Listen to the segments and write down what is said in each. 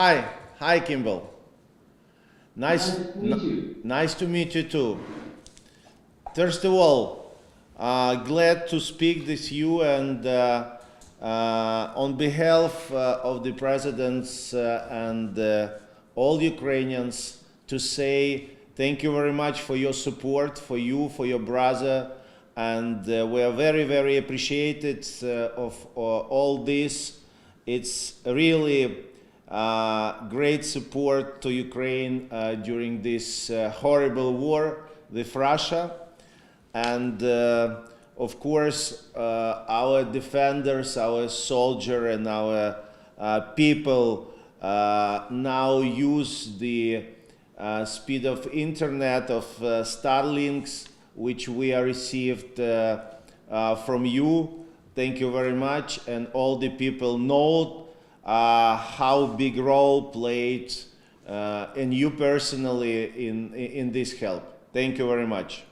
Hi, Kimball. Nice to meet you. Nice to meet you too. First of all, glad to speak with you and on behalf of the presidents and all Ukrainians to say thank you very much for your support, for you, for your brother, and we are very, very appreciated of all this. It's really great support to Ukraine during this horrible war with Russia. And of course, our defenders, our soldier and our people now use the speed of internet of Starlinks, which we are received from you. Thank you very much. And all the people know how big role played and you personally in this help. Thank you very much.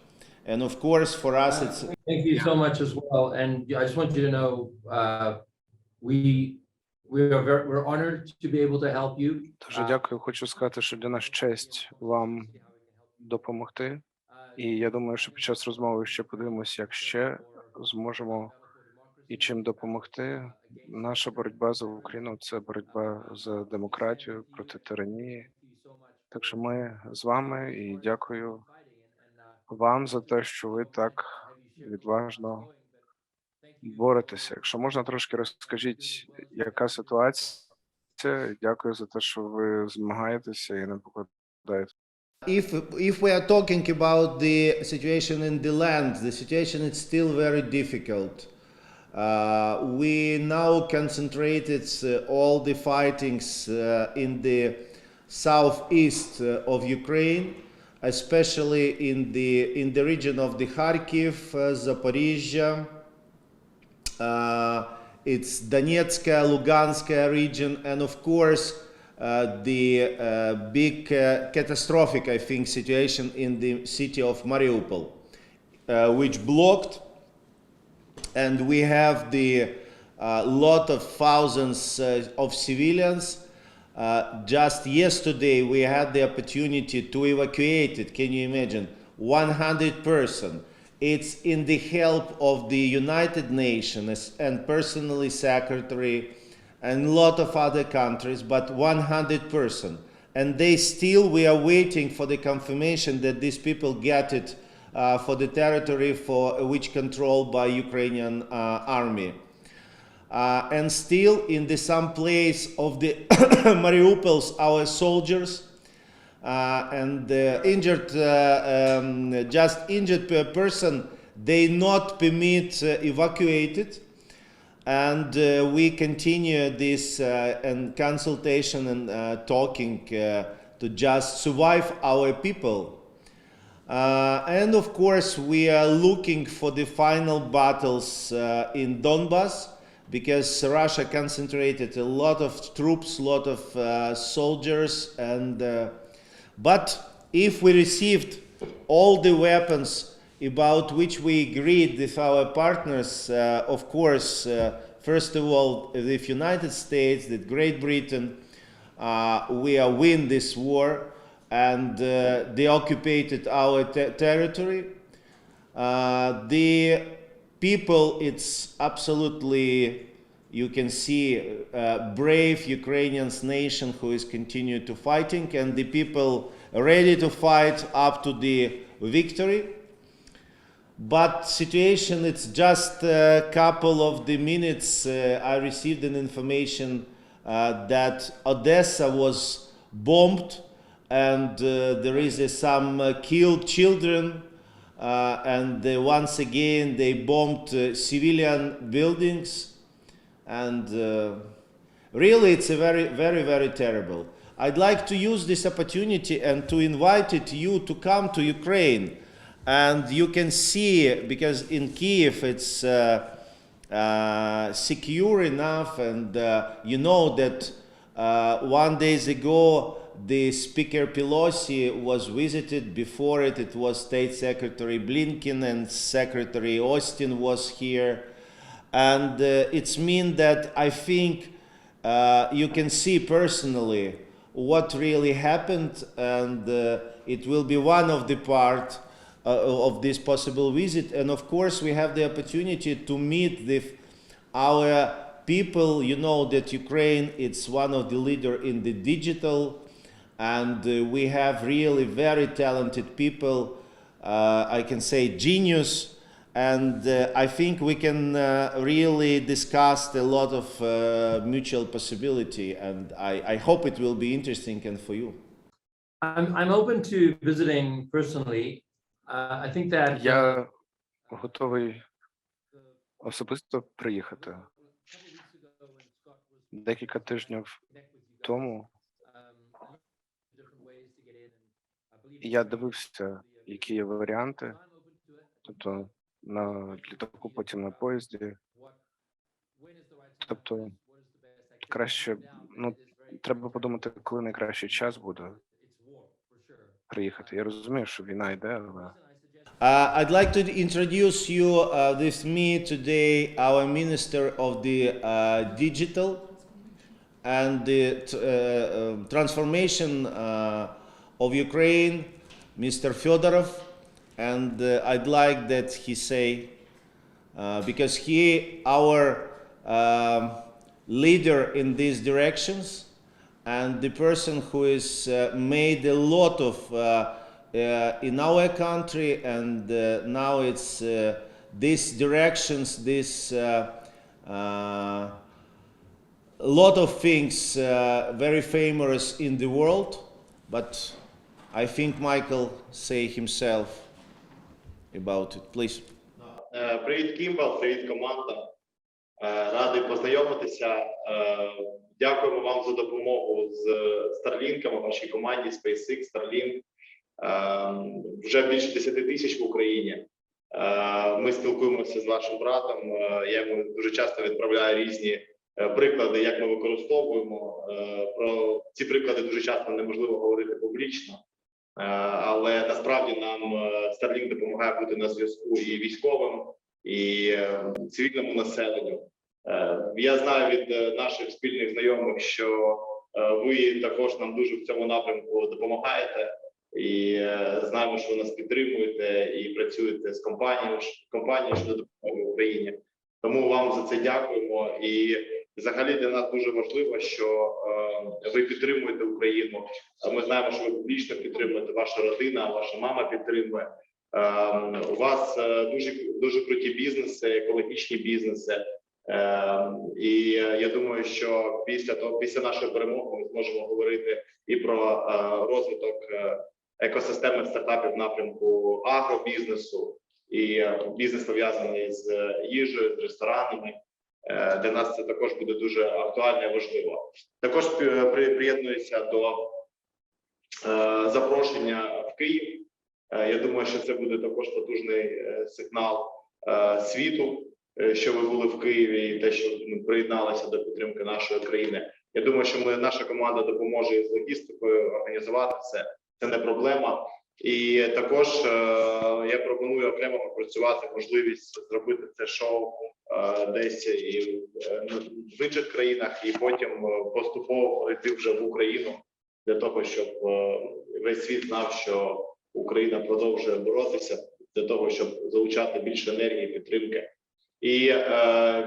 And of course, for us, it's... Thank you so much as well. And I just want you to know, we're honored to be able to help you. Дуже дякую. Хочу сказати, що для нас честь вам допомогти. І я думаю, що під час розмови ще подивимося, як ще зможемо і чим допомогти. Наша боротьба за Україну – це боротьба за демократію, проти тиранії. Так що ми з вами і дякую вам за те, що ви так відважно боретеся. Якщо можна, трошки розкажіть, яка ситуація. Дякую за те, що ви змагаєтеся і не покладаєте. If we are talking about the situation in the land, the situation is still very difficult. We now concentrated all the fightings in the southeast of Ukraine, especially in the region of the Kharkiv, Zaporizhia. It's Donetsk, Lugansk region, and of course the big catastrophic, I think, situation in the city of Mariupol, which blocked, and we have the lot of thousands of civilians. Just yesterday we had the opportunity to evacuate it. Can you imagine? 100 persons. It's in the help of the United Nations and personally Secretary and a lot of other countries, but 100 persons. And we are waiting for the confirmation that these people get it for the territory for which controlled by Ukrainian army. And still in some place of the Mariupol's, our soldiers and just injured person, they not permit evacuated. And we continue this and consultation and talking to just survive our people. And of course, we are looking for the final battles in Donbass, because Russia concentrated a lot of troops, a lot of soldiers, and but if we received all the weapons about which we agreed with our partners, of course, first of all, the United States, the Great Britain, we are win this war, and they occupied our territory. The people, it's absolutely, you can see, brave Ukrainian nation who is continuing to fighting, and the people ready to fight up to the victory. But situation, it's just a couple of the minutes, I received an information that Odessa was bombed, and there is some killed children, and once again they bombed civilian buildings, and really it's a very, very, very terrible. I'd like to use this opportunity and to invite you to come to Ukraine. And you can see, because in Kiev it's secure enough, and you know that 1 day ago the Speaker Pelosi was visited. Before it was State Secretary Blinken and Secretary Austin was here. And it's mean that I think you can see personally what really happened, and it will be one of the part of this possible visit. And of course, we have the opportunity to meet with our people. You know that Ukraine, it's one of the leader in the digital, and we have really very talented people, I can say genius, and I think we can really discuss a lot of mutual possibility, and I hope it will be interesting and for you. I'm open to visiting personally. I think that Я готовий особисто приїхати. Декілька тижнів тому я дивився, які є варіанти, тобто на літаку, потім на поїзді. Тобто краще, треба подумати, коли найкращий час буде приїхати. Я розумію, що війна йде, але I'd like to introduce you with me today our Minister of the Digital and the Transformation of Ukraine, Mr. Fedorov, and I'd like that he say, because he our leader in these directions and the person who has made a lot of in our country, and now it's these directions, this lot of things very famous in the world, but I think Michael say himself about it. Please. Привіт, Кімбал, привіт, команда. Радий познайомитися. Дякуємо вам за допомогу з Starlink, вашій команді SpaceX, Starlink. Вже більше 10 тисяч в Україні. Ми спілкуємося з вашим братом. Я йому дуже часто відправляю різні приклади, як ми використовуємо. Про ці приклади дуже часто неможливо говорити публічно. Але насправді нам Starlink допомагає бути на зв'язку і військовим, і цивільному населенню. Я знаю від наших спільних знайомих, що ви також нам дуже в цьому напрямку допомагаєте. І знаємо, що ви нас підтримуєте і працюєте з компанією щодо допомоги Україні. Тому вам за це дякуємо. І взагалі для нас дуже важливо, що ви підтримуєте Україну. Ми знаємо, що ви публічно підтримуєте, ваша родина, ваша мама підтримує. У вас дуже круті бізнеси, екологічні бізнеси. І я думаю, що після нашої перемоги ми зможемо говорити і про розвиток екосистеми стартапів в напрямку агробізнесу і бізнес пов'язаний з їжею, з ресторанами. Для нас це також буде дуже актуально і важливо. Також приєднуюся до запрошення в Київ. Я думаю, що це буде також потужний сигнал світу, що ви були в Києві і те, що приєдналися до підтримки нашої країни. Я думаю, що наша команда допоможе з логістикою організувати це. Це не проблема. І також я пропоную окремо попрацювати можливість зробити це шоу десь і в інших країнах, і потім поступово перейти вже в Україну для того, щоб весь світ знав, що Україна продовжує боротися, для того, щоб залучати більше енергії, підтримки. І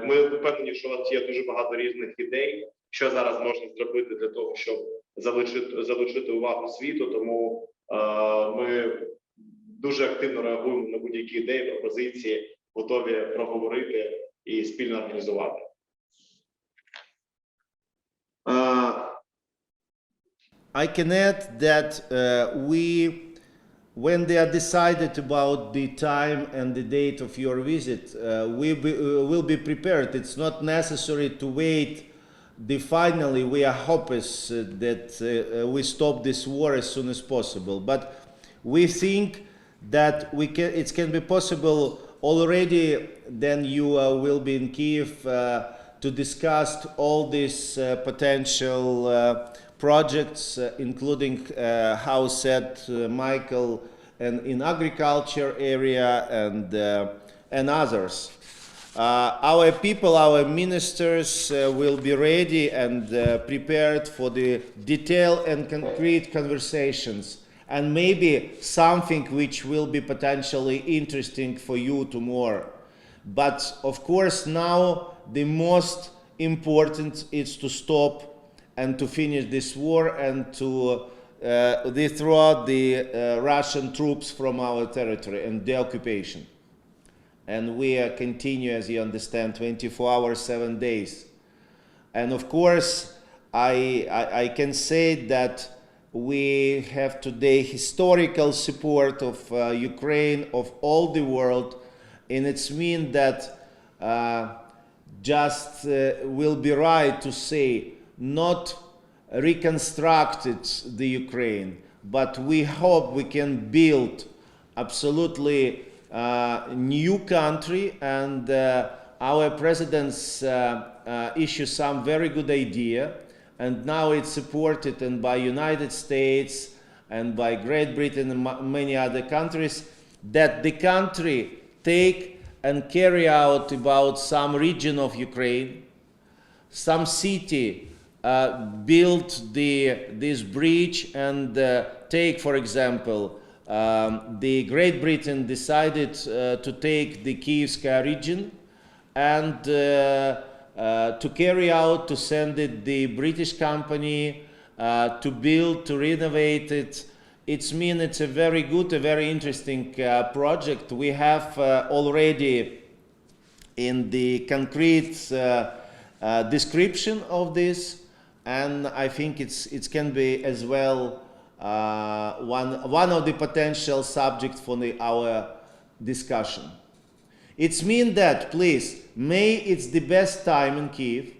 ми впевнені, що у вас є дуже багато різних ідей, що зараз можна зробити для того, щоб залучити увагу світу. Тому ми дуже активно реагуємо на будь-які ідеї, пропозиції, готові проговорити і спільно організувати. I can add that when they are decided about the time and the date of your visit, we will be prepared. It's not necessary to wait. Finally, we are hopeless that we stop this war as soon as possible. But we think that it can be possible already. Then you will be in Kyiv to discuss all these potential projects, including how said Michael, and in agriculture area and others. our people, our ministers will be ready and prepared for the detailed and concrete conversations, and maybe something which will be potentially interesting for you tomorrow. But of course now the most important is to stop and to finish this war and to withdraw the Russian troops from our territory and the occupation. And we continue, as you understand, 24 hours, 7 days. And of course, I can say that we have today historical support of Ukraine, of all the world, and it's mean that just will be right to say not reconstructed the Ukraine, but we hope we can build absolutely new country, and our presidents issue some very good idea, and now it's supported and by United States and by Great Britain and many other countries, that the country take and carry out about some region of Ukraine, some city, build this bridge, and take, for example, the Great Britain decided to take the Kievska region and to carry out, to send it the British company to build, to renovate it. It's a very good, a very interesting project. We have already in the concrete description of this, and I think it can be as well one of the potential subjects for our discussion. It's mean that, please, May it's the best time in Kiev.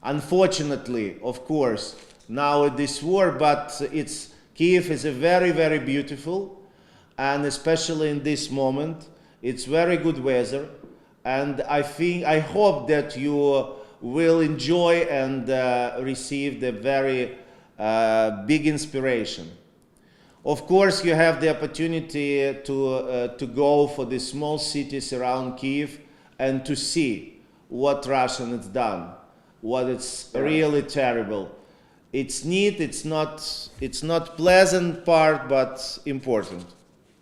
Unfortunately, of course, now with this war, but Kiev is a very, very beautiful, and especially in this moment, it's very good weather, and I hope that you will enjoy and receive the very big inspiration. Of course, you have the opportunity to go for the small cities around Kiev and to see what Russia has done, what it's really terrible. It's neat, it's not pleasant part, but important.